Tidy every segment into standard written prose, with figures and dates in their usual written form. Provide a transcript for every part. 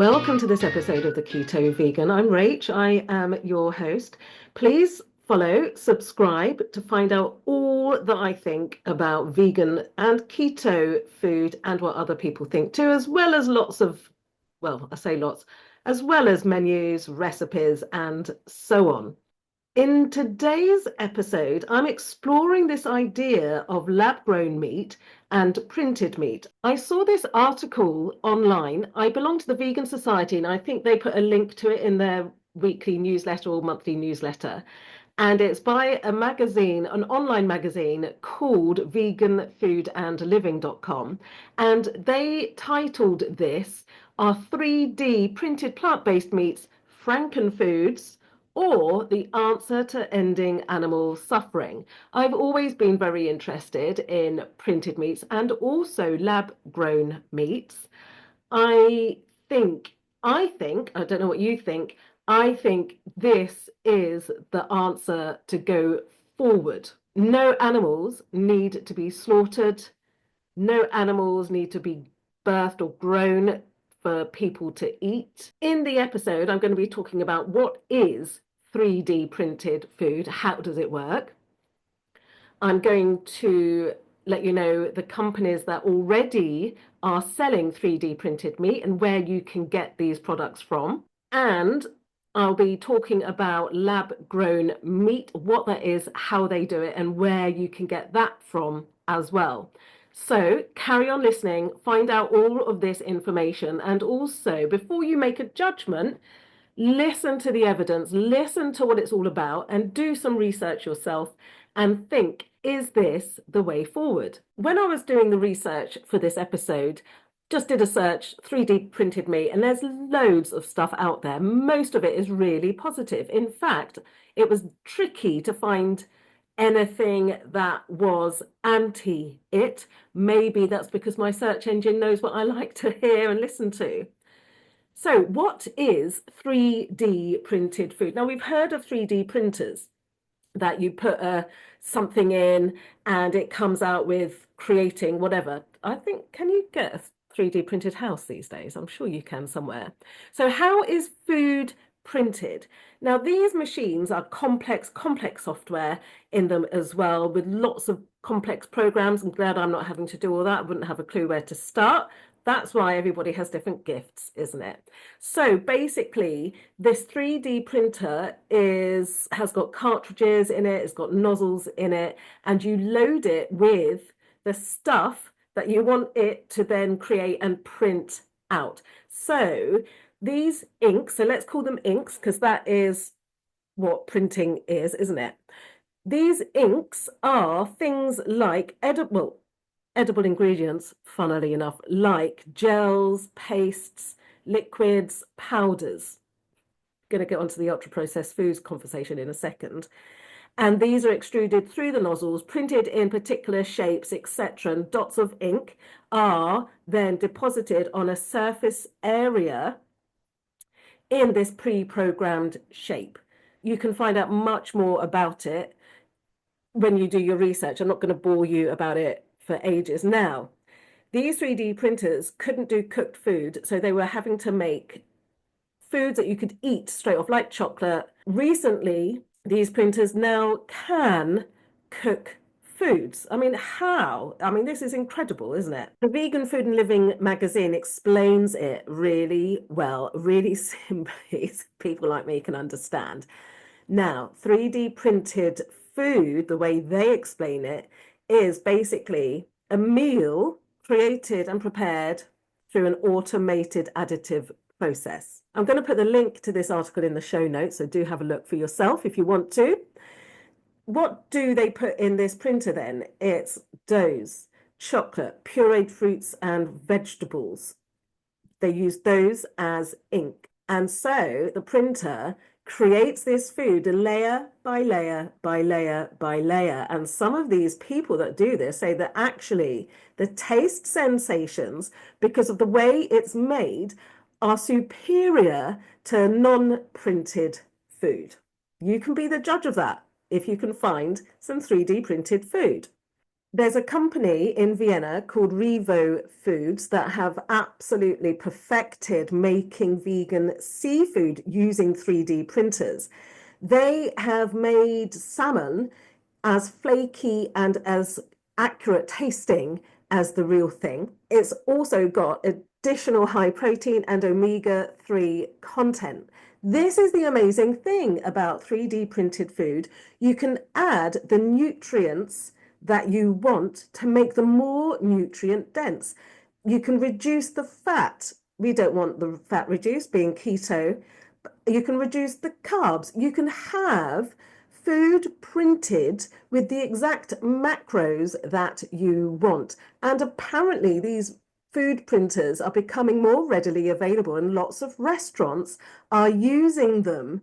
Welcome to this episode of the Keto Vegan. I'm Rach. I am your host. Please follow, subscribe to find out all that I think about vegan and keto food and what other people think too, as well as lots of, well, I say lots, as well as menus, recipes, and so on. In today's episode, I'm exploring this idea of lab-grown meat and printed meat. I saw this article online. I belong to the Vegan Society, and I think they put a link to it in their weekly newsletter or monthly newsletter. And it's by a magazine, an online magazine called veganfoodandliving.com. And they titled this, "Are 3D printed plant-based meats Frankenfoods, or the answer to ending animal suffering?" I've always been very interested in printed meats and also lab-grown meats. I I don't know what you think, I think this is the answer to go forward. No animals need to be slaughtered. No animals need to be birthed or grown for people to eat. In the episode, I'm going to be talking about what is 3D printed food, how does it work? I'm going to let you know the companies that already are selling 3D printed meat and where you can get these products from. And I'll be talking about lab grown meat, what that is, how they do it, and where you can get that from as well. So carry on listening, find out all of this information, and also before you make a judgment, listen to the evidence, listen to what it's all about, and do some research yourself and think, is this the way forward? When I was doing the research for this episode, just did a search, 3D printed meat, and there's loads of stuff out there. Most of it is really positive. In fact, it was tricky to find anything that was anti it. Maybe that's because my search engine knows what I like to hear and listen to. So what is 3D printed food? Now, we've heard of 3D printers that you put something in and it comes out with creating whatever. I think, can you get a 3D printed house these days? I'm sure you can somewhere. So how is food printed? Now, these machines are complex software in them as well, with lots of complex programs. I'm glad I'm not having to do all that. I wouldn't have a clue where to start. That's why everybody has different gifts, isn't it? So basically, this 3D printer has got cartridges in it, it's got nozzles in it, and you load it with the stuff that you want it to then create and print out. So these inks, so let's call them inks because that is what printing is, isn't it? These inks are things like edible ingredients, funnily enough, like gels, pastes, liquids, powders. Going to get onto the ultra processed foods conversation in a second. And these are extruded through the nozzles, printed in particular shapes, etc. And dots of ink are then deposited on a surface area in this pre-programmed shape. You can find out much more about it when you do your research. I'm not going to bore you about it for ages. Now, these 3D printers couldn't do cooked food, so they were having to make foods that you could eat straight off, like chocolate. Recently, these printers now can cook foods. I mean, how? I mean, this is incredible, isn't it? The Vegan Food and Living magazine explains it really well, really simply, so people like me can understand. Now, 3D printed food, the way they explain it, is basically a meal created and prepared through an automated additive process. I'm going to put the link to this article in the show notes, so do have a look for yourself if you want to. What do they put in this printer then? It's doughs, chocolate, pureed fruits and vegetables. They use those as ink. And so the printer creates this food layer by layer by layer by layer. And some of these people that do this say that actually the taste sensations, because of the way it's made, are superior to non-printed food. You can be the judge of that if you can find some 3D printed food. There's a company in Vienna called Revo Foods that have absolutely perfected making vegan seafood using 3D printers. They have made salmon as flaky and as accurate tasting as the real thing. It's also got additional high protein and omega-3 content. This is the amazing thing about 3D printed food. You can add the nutrients that you want to make them more nutrient dense. You can reduce the fat. We don't want the fat reduced, being keto. You can reduce the carbs. You can have food printed with the exact macros that you want. And apparently, these food printers are becoming more readily available, and lots of restaurants are using them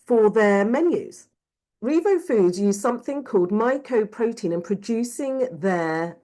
for their menus. Revo Foods use something called mycoprotein in producing their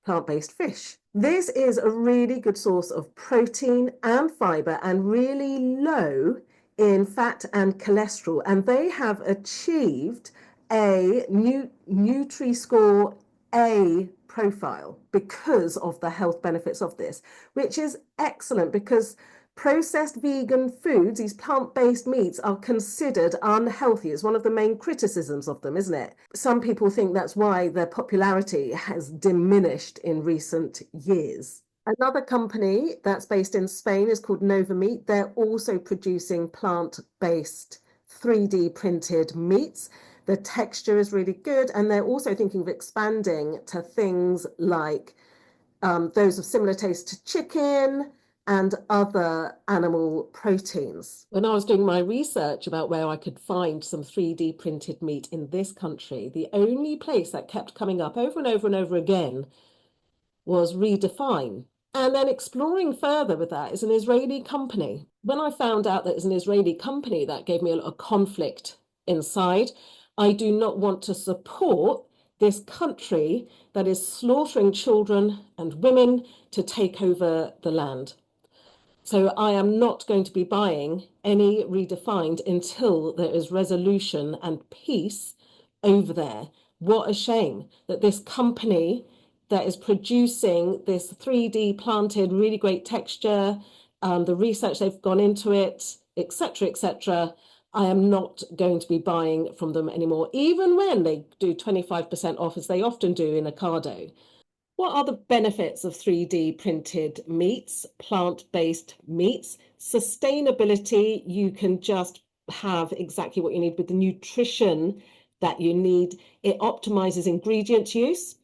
plant-based fish. This is a really good source of protein and fiber and really low in fat and cholesterol. And they have achieved a Nutri-Score A profile because of the health benefits of this, which is excellent because processed vegan foods, these plant-based meats, are considered unhealthy. It's one of the main criticisms of them, isn't it? Some people think that's why their popularity has diminished in recent years. Another company that's based in Spain is called Nova Meat. They're also producing plant-based 3D printed meats. The texture is really good, and they're also thinking of expanding to things like those of similar taste to chicken and other animal proteins. When I was doing my research about where I could find some 3D printed meat in this country, the only place that kept coming up over and over and over again was Redefine. And then exploring further with that is an Israeli company. When I found out that it's an Israeli company, that gave me a lot of conflict inside. I do not want to support this country that is slaughtering children and women to take over the land. So I am not going to be buying any Redefined until there is resolution and peace over there. What a shame that this company that is producing this 3D planted, really great texture, the research they've gone into it, etc., etc. I am not going to be buying from them anymore, even when they do 25% off, as they often do in Ocado. What are the benefits of 3D printed meats, plant-based meats? Sustainability, you can just have exactly what you need with the nutrition that you need. It optimizes ingredient use,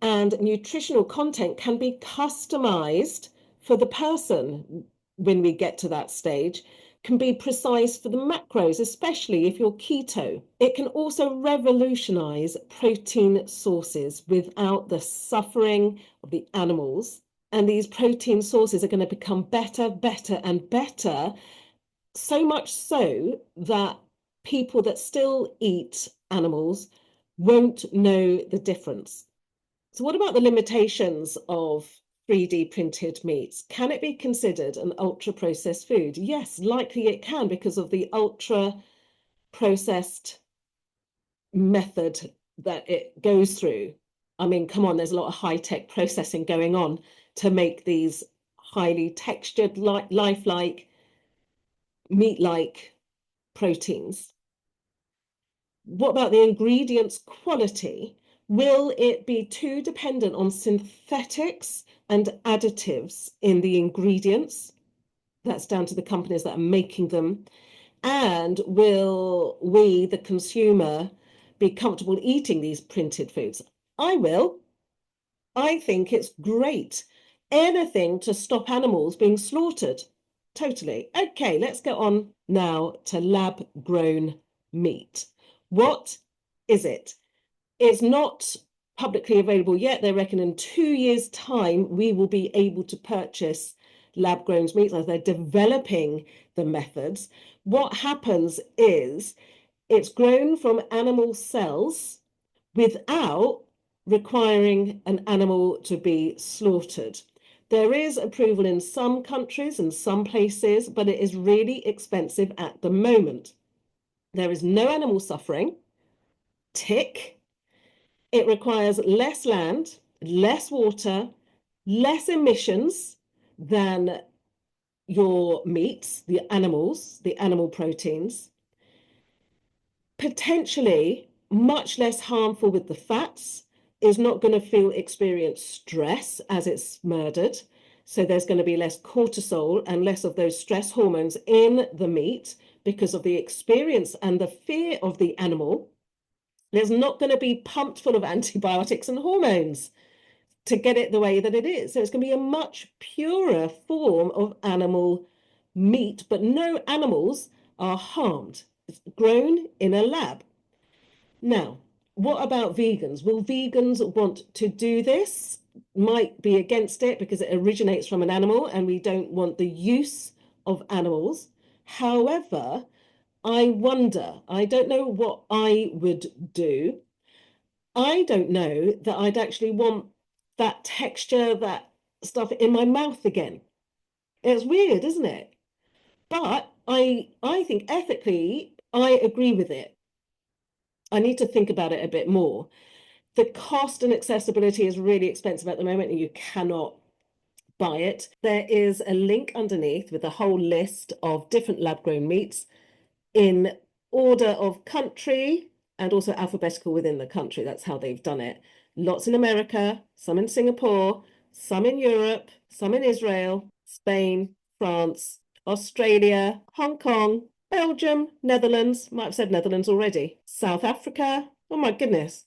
and nutritional content can be customized for the person when we get to that stage, can be precise for the macros, especially if you're keto. It can also revolutionize protein sources without the suffering of the animals. And these protein sources are going to become better, better, and better, so much so that people that still eat animals won't know the difference. So what about the limitations of 3D printed meats? Can it be considered an ultra processed food? Yes, likely it can because of the ultra processed method that it goes through. I mean, come on, there's a lot of high-tech processing going on to make these highly textured, lifelike, meat-like proteins. What about the ingredients quality? Will it be too dependent on synthetics and additives in the ingredients? That's down to the companies that are making them. And will we, the consumer, be comfortable eating these printed foods? I will. I think it's great. Anything to stop animals being slaughtered. Totally. Okay, let's go on now to lab-grown meat. What is it? It's not publicly available yet. They reckon in 2 years' time, we will be able to purchase lab-grown meat as they're developing the methods. What happens is it's grown from animal cells without requiring an animal to be slaughtered. There is approval in some countries and some places, but it is really expensive at the moment. There is no animal suffering. Tick. It requires less land, less water, less emissions than your meats, the animals, the animal proteins, potentially much less harmful with the fats, is not going to experience stress as it's murdered. So there's going to be less cortisol and less of those stress hormones in the meat because of the experience and the fear of the animal. There's not going to be pumped full of antibiotics and hormones to get it the way that it is. So it's going to be a much purer form of animal meat, but no animals are harmed. It's grown in a lab. Now, what about vegans? Will vegans want to do this? Might be against it because it originates from an animal and we don't want the use of animals. However, I wonder, I don't know what I would do. I don't know that I'd actually want that texture, that stuff in my mouth again. It's weird, isn't it? But I think ethically, I agree with it. I need to think about it a bit more. The cost and accessibility is really expensive at the moment, and you cannot buy it. There is a link underneath with a whole list of different lab grown meats in order of country and also alphabetical within the country. That's how they've done it. Lots in America, some in Singapore, some in Europe, some in Israel, Spain, France, Australia, Hong Kong, Belgium, Netherlands, might have said Netherlands already, South Africa. Oh my goodness.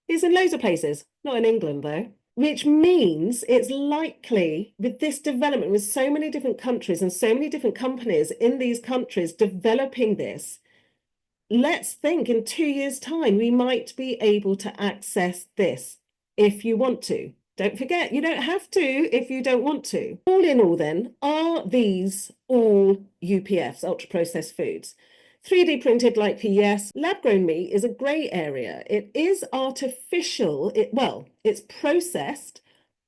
He's in loads of places, not in England though. Which means it's likely with this development, with so many different countries and so many different companies in these countries developing this, let's think in 2 years' time, we might be able to access this if you want to. Don't forget, you don't have to if you don't want to. All in all, then, are these all UPFs, ultra processed foods? 3D printed, likely yes. Lab grown meat is a grey area. It is artificial. It's processed,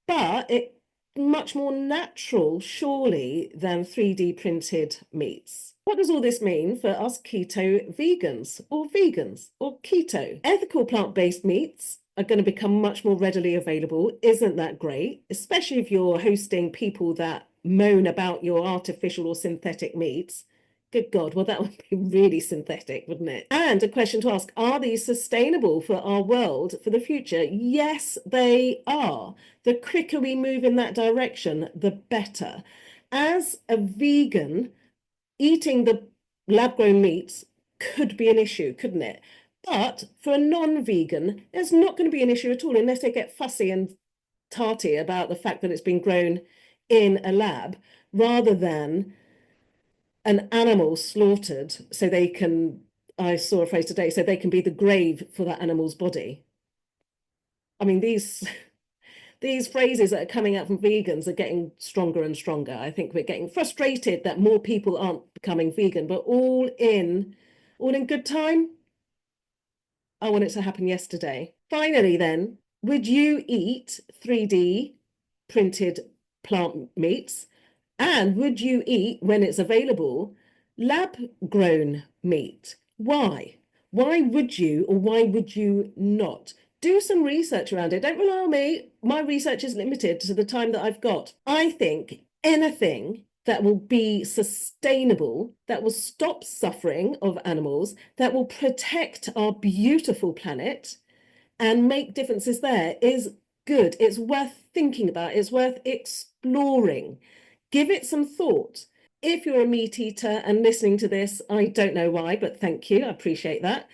but it's much more natural, surely, than 3D printed meats. What does all this mean for us keto vegans or keto? Ethical plant-based meats are going to become much more readily available. Isn't that great? Especially if you're hosting people that moan about your artificial or synthetic meats. Good God, well, that would be really synthetic, wouldn't it? And a question to ask, are these sustainable for our world for the future? Yes, they are. The quicker we move in that direction, the better. As a vegan, eating the lab-grown meats could be an issue, couldn't it? But for a non-vegan, there's not going to be an issue at all unless they get fussy and tarty about the fact that it's been grown in a lab rather than an animal slaughtered so they can, I saw a phrase today, so they can be the grave for that animal's body. I mean, these phrases that are coming out from vegans are getting stronger and stronger. I think we're getting frustrated that more people aren't becoming vegan, but all in good time. I want it to happen yesterday. Finally, then, would you eat 3D printed plant meats? And would you eat, when it's available, lab grown meat? Why? Why would you or why would you not? Do some research around it. Don't rely on me. My research is limited to the time that I've got. I think anything that will be sustainable, that will stop suffering of animals, that will protect our beautiful planet and make differences there is good. It's worth thinking about. It's worth exploring. Give it some thought. If you're a meat eater and listening to this, I don't know why, but thank you. I appreciate that.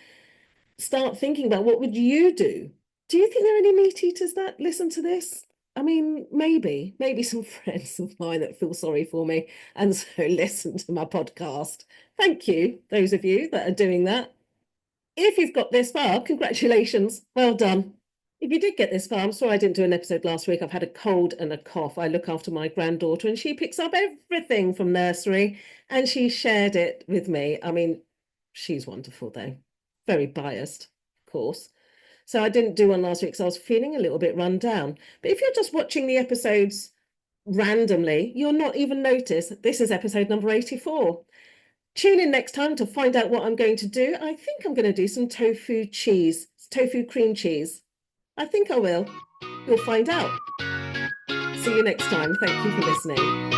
Start thinking about what would you do? Do you think there are any meat eaters that listen to this? I mean, maybe some friends of mine that feel sorry for me and so listen to my podcast. Thank you, those of you that are doing that. If you've got this far, congratulations. Well done. If you did get this far, I'm sorry I didn't do an episode last week. I've had a cold and a cough. I look after my granddaughter and she picks up everything from nursery and she shared it with me. I mean, she's wonderful though. Very biased, of course. So I didn't do one last week because I was feeling a little bit run down. But if you're just watching the episodes randomly, you'll not even notice this is episode number 84. Tune in next time to find out what I'm going to do. I think I'm going to do some tofu cream cheese. I think I will. You'll find out. See you next time. Thank you for listening.